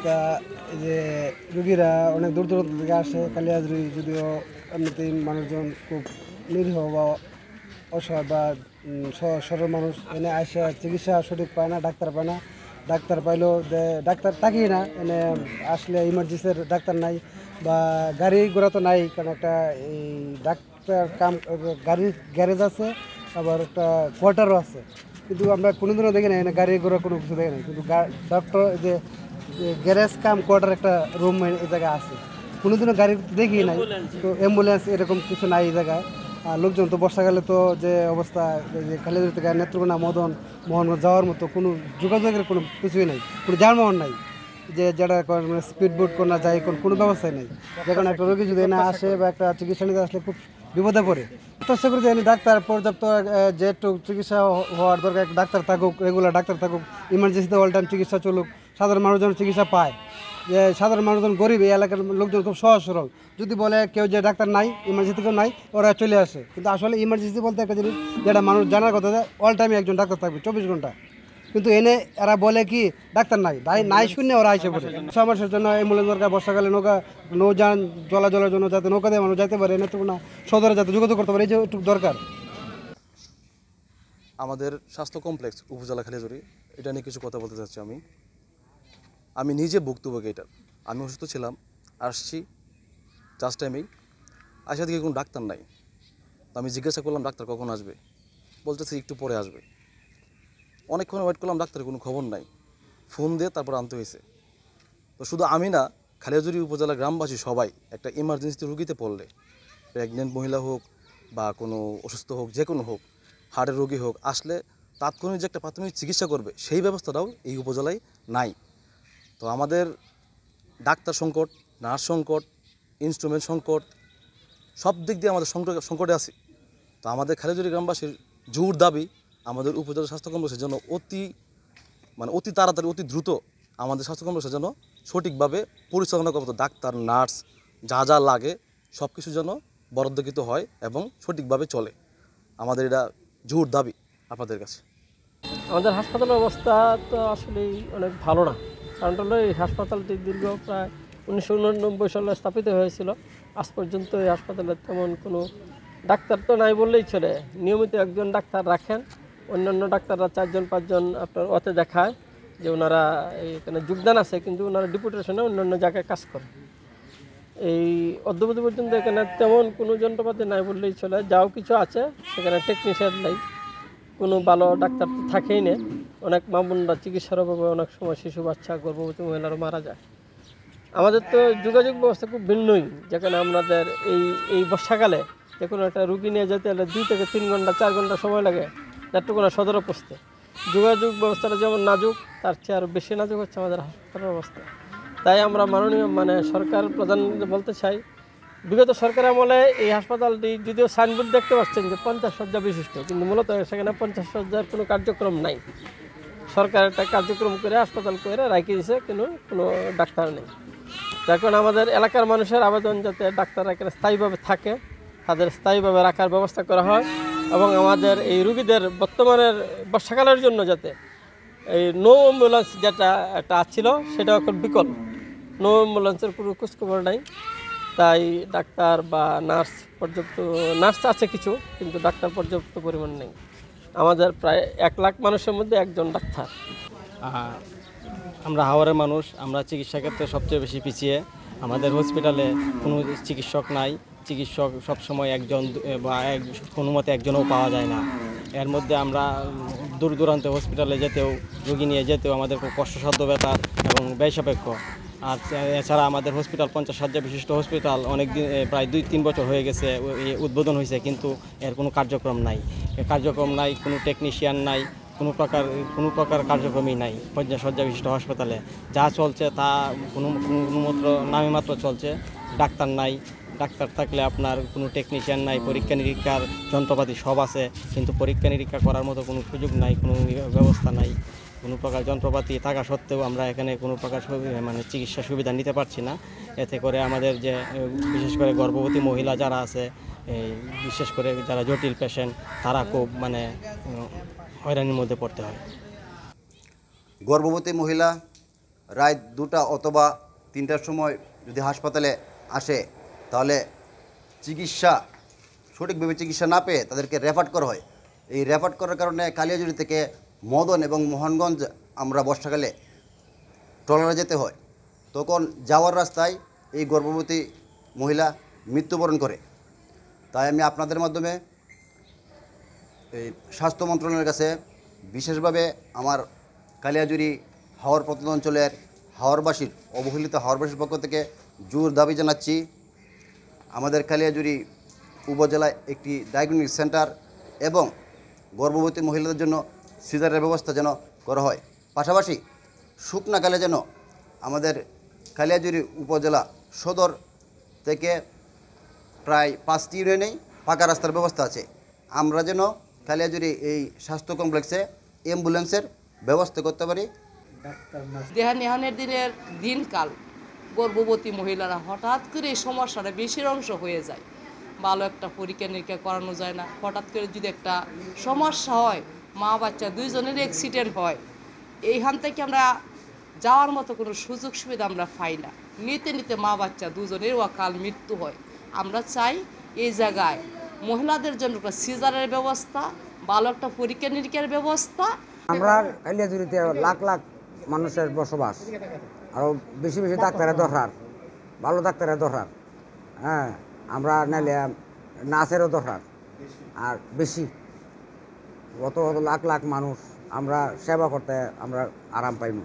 তা এই যে রুগীরা অনেক দূর দূরান্ত থেকে আসে কালিয়াজুড়ি, যদিও এমনিতেই মানুষজন খুব নিরীহ বা অসহায় বা সরল মানুষ এনে আসে চিকিৎসা সঠিক পায় না, ডাক্তার পায় না। ডাক্তার পাইলেও ডাক্তার থাকেই না, এনে আসলে ইমার্জেন্সির ডাক্তার নাই বা গাড়ি ঘোড়া তো নাই, কারণ একটা এই ডাক্তার গাড়ির গ্যারেজ আছে, আবার একটা কোয়ার্টারও আছে, কিন্তু আমরা কোনোদিনও দেখি না এনে গাড়ি ঘোড়া কোনো কিছু দেখি না। কিন্তু ডক্টর যে গ্যারেজ কাম কোয়ার্টার একটা রুম এই জায়গায় আছে, কোনোদিনও গাড়ি দেখি নাই। তো অ্যাম্বুলেন্স এরকম কিছু নাই এই জায়গায়। আর লোকজন তো বর্ষাকালে তো যে অবস্থা, যে খালিয়াজুড়ি থেকে নেত্রকোনা মোহনগঞ্জ যাওয়ার মতো কোনো যোগাযোগের কোনো কিছুই নাই, কোনো যানবাহন নাই, যে যেটা স্পিড বোট কোনো যায় কোনো ব্যবস্থাই নেই। যখন একটা রোগী যদি এনে আসে বা একটা চিকিৎসা নিতে আসলে খুব বিপদে পড়ে। চেষ্টা করি যে ডাক্তার পর্যাপ্ত যেটুকু চিকিৎসা হওয়ার দরকার ডাক্তার থাকুক, রেগুলার ডাক্তার থাকুক, ইমার্জেন্সিতে অল টাইম চিকিৎসা চলুক, সাধারণ মানুষজন চিকিৎসা পায়। যে সাধারণ মানুষজন গরিব, এই এলাকার লোকজন খুব সহজ সরল, যদি বলে কেউ যে ডাক্তার নাই, ইমার্জেন্সি কেউ নাই, ওরা চলে আসে। কিন্তু আসলে ইমার্জেন্সি বলতে একটা জিনিস যেটা মানুষ জানার কথা, যে অল টাইমে একজন ডাক্তার থাকবে 24 ঘন্টা, কিন্তু এনে এরা বলে কি ডাক্তার নাই নাই শূন্য ওরা আইসে পড়ে। সমস্যার জন্য অ্যাম্বুলেন্স দরকার, বর্ষাকালে নৌযান চলাচলের জন্য যাতে নৌকা দিয়ে মানুষ যাইতে পারে, নেত্রকোনা সদরে যাতে যোগাযোগ করতে পারে, এই যে একটু দরকার। আমাদের স্বাস্থ্য কমপ্লেক্স উপজেলা খালিয়াজুড়ি, এটা নিয়ে কিছু কথা বলতে চাচ্ছি। আমি নিজে ভুক্তভোগী এটার। আমি অসুস্থ ছিলাম, আসছি জাস্ট টাইমেই, আসা থেকে কোনো ডাক্তার নাই। তো আমি জিজ্ঞাসা করলাম ডাক্তার কখন আসবে, বলতেছে একটু পরে আসবে। অনেকক্ষণ ওয়েট করলাম, ডাক্তারের কোনো খবর নাই। ফোন দিয়ে তারপর আনতে হয়েছে। তো শুধু আমি না, খালিয়াজুড়ি উপজেলা গ্রামবাসী সবাই একটা ইমার্জেন্সি রুগীতে পড়লে, প্রেগনেন্ট মহিলা হোক বা কোনো অসুস্থ হোক, যে কোনো হোক, হার্টের রোগী হোক, আসলে তাৎক্ষণিক যে একটা প্রাথমিক চিকিৎসা করবে সেই ব্যবস্থাটাও এই উপজেলায় নাই। তো আমাদের ডাক্তার সংকট, নার্স সংকট, ইনস্ট্রুমেন্ট সংকট, সব দিক দিয়ে আমাদের সংকটে আছি। তো আমাদের খালিয়াজুড়ি গ্রামবাসীর জোর দাবি আমাদের উপজেলা স্বাস্থ্য কমপ্লেক্সের জন্য অতি তাড়াতাড়ি, অতি দ্রুত আমাদের স্বাস্থ্য কমপ্লেক্সের জন্য সঠিকভাবে পরিচালনা করতে, ডাক্তার নার্স যা যা লাগে সব কিছু যেন বরাদ্দকৃত হয় এবং সঠিকভাবে চলে। আমাদের এটা জোর দাবি আপনাদের কাছে। আমাদের হাসপাতালের অবস্থা তো আসলেই অনেক ভালো না। কারণ হলো এই হাসপাতালটি দীর্ঘ প্রায় 1989 সালে স্থাপিত হয়েছিল। আজ পর্যন্ত এই হাসপাতালে তেমন কোনো ডাক্তার তো নাই বললেই চলে। নিয়মিত একজন ডাক্তার রাখেন, অন্যান্য ডাক্তাররা 4-5 জন আপনার ওতে দেখায় যে ওনারা এখানে যোগদান আছে, কিন্তু ওনারা ডেপুটেশনে অন্যান্য জায়গায় কাজ করে। এই অদ্যবধি পর্যন্ত এখানে তেমন কোনো যন্ত্রপাতি নাই বললেই চলে। যাও কিছু আছে সেখানে টেকনিশিয়ান নাই, কোনো ভালো ডাক্তার তো থাকেই না। অনেক মা বোনরা চিকিৎসার অভাবে অনেক সময় শিশু বাচ্চা, গর্ভবতী মহিলারা মারা যায়। আমাদের তো যোগাযোগ ব্যবস্থা খুব ভিন্নই, যেখানে আমাদের এই বর্ষাকালে যে কোনো একটা রুগী নিয়ে যেতে হলে 2 থেকে 3 ঘন্টা 4 ঘন্টা সময় লাগে নেত্রকোনা সদরে পৌঁছতে। যোগাযোগ ব্যবস্থাটা যেমন নাজুক, তার চেয়ে আরও বেশি নাজুক হচ্ছে আমাদের হাসপাতালের অবস্থা। তাই আমরা মাননীয় সরকার প্রধান বলতে চাই, বিগত সরকার আমলে এই হাসপাতালটি যদিও সাইনবোর্ড দেখতে পাচ্ছেন যে 50 শয্যা বিশিষ্ট, কিন্তু মূলত সেখানে 50 শয্যার কোনো কার্যক্রম নাই। সরকার একটা কার্যক্রম করে হাসপাতাল করে রাখিয়ে দিয়েছে, কিন্তু কোনো ডাক্তার নেই। যার কারণে আমাদের এলাকার মানুষের আবেদন যাতে ডাক্তাররা এখানে স্থায়ীভাবে থাকে, তাদের স্থায়ীভাবে রাখার ব্যবস্থা করা হয়, এবং আমাদের এই রুগীদের বর্তমানের বর্ষাকালের জন্য যাতে এই নো অ্যাম্বুলেন্স যেটা একটা ছিল সেটা এখন বিকল্প, নো অ্যাম্বুলেন্সের কোনো খোঁজখবর নাই। তাই ডাক্তার বা নার্স আছে কিছু, কিন্তু ডাক্তার পর্যাপ্ত পরিমাণ নেই। আমাদের প্রায় 1 লাখ মানুষের মধ্যে একজন ডাক্তার। আমরা হাওড়ের মানুষ, আমরা চিকিৎসা ক্ষেত্রে সবচেয়ে বেশি পিছিয়ে। আমাদের হসপিটালে কোনো চিকিৎসক নাই, চিকিৎসক সবসময় একজন বা কোনো মতে একজনও পাওয়া যায় না। এর মধ্যে আমরা দূর দূরান্তে হসপিটালে যেতেও, রোগী নিয়ে যেতেও আমাদের খুব কষ্টসাধ্য ব্যাপার এবং ব্যয়সাপেক্ষ। আর এছাড়া আমাদের হসপিটাল 50 শয্যা বিশিষ্ট হসপিটাল অনেক দিন, প্রায় 2-3 বছর হয়ে গেছে উদ্বোধন হয়েছে, কিন্তু এর কোনো কার্যক্রম নাই, কোনো টেকনিশিয়ান নাই, কোনো প্রকার কার্যক্রমই নাই। শয্যা বিশিষ্ট হাসপাতালে যা চলছে তা কোনো মাত্র নামে মাত্র চলছে। ডাক্তার নাই, ডাক্তার থাকলে আপনার কোনো টেকনিশিয়ান নাই, পরীক্ষা নিরীক্ষার যন্ত্রপাতি সব আছে, কিন্তু পরীক্ষা নিরীক্ষা করার মতো কোনো সুযোগ নাই, কোনো ব্যবস্থা নাই। কোনো প্রকার যন্ত্রপাতি থাকা সত্ত্বেও আমরা এখানে কোনো প্রকার চিকিৎসা সুবিধা নিতে পারছি না। এতে করে আমাদের যে বিশেষ করে গর্ভবতী মহিলা যারা আছে, বিশেষ করে যারা জটিল পেশেন্ট, তারা খুব হয়রানির মধ্যে পড়তে হয়। গর্ভবতী মহিলা, রাত 2টা অথবা 3টার সময় যদি হাসপাতালে আসে তাহলে সঠিকভাবে চিকিৎসা না পেয়ে তাদেরকে রেফার করা হয়। এই রেফার করার কারণে কালিয়াজুড়ি থেকে মদন এবং মোহনগঞ্জ আমরা বর্ষাকালে ট্রলারে যেতে হয়। তখন যাওয়ার রাস্তায় এই গর্ভবতী মহিলা মৃত্যুবরণ করে। তাই আমি আপনাদের মাধ্যমে এই স্বাস্থ্য মন্ত্রণালয়ের কাছে বিশেষভাবে আমার কালিয়াজুড়ি হাওর প্রত্যন্ত অঞ্চলের অবহেলিত হাওরবাসীর পক্ষ থেকে জোর দাবি জানাচ্ছি, আমাদের কালিয়াজুড়ি উপজেলায় একটি ডায়াগনস্টিক সেন্টার এবং গর্ভবতী মহিলাদের জন্য সিজারের ব্যবস্থা যেন করা হয়। পাশাপাশি শুকনাকালে যেন আমাদের কালিয়াজুড়ি উপজেলা সদর থেকে প্রায় 5টি ইউনিয়নেই পাকা রাস্তার ব্যবস্থা আছে। আমরা যেন কালিয়াজুড়ি এই স্বাস্থ্য কমপ্লেক্সে অ্যাম্বুলেন্সের ব্যবস্থা করতে পারি। দেহানিহানের দিনকাল গর্ভবতী মহিলারা হঠাৎ করে এই সমস্যাটা বেশির অংশ হয়ে যায়। ভালো একটা পরীক্ষা নিরীক্ষা করানো যায় না। হঠাৎ করে যদি একটা সমস্যা হয়, মা বাচ্চা দুইজনের অ্যাক্সিডেন্ট হয়, এইখান থেকে আমরা যাওয়ার মতো কোনো সুযোগ সুবিধা আমরা পাই না। নিতে নিতে মা বাচ্চা দুজনেরও অকাল মৃত্যু হয়। আমরা চাই এই জায়গায় মহিলাদের জন্য একটা সিজারের ব্যবস্থা, ভালো একটা পরীক্ষা নিরীক্ষার ব্যবস্থা। আমরা কালিয়াজুড়িতে লাখ লাখ মানুষের বসবাস, আরও বেশি বেশি ডাক্তারের দরকার, ভালো ডাক্তারের দরকার। হ্যাঁ, আমরা নাইলে নার্সেরও দরকার, আর বেশি অত লাখ লাখ মানুষ আমরা সেবা করতে আমরা আরাম পাইনি।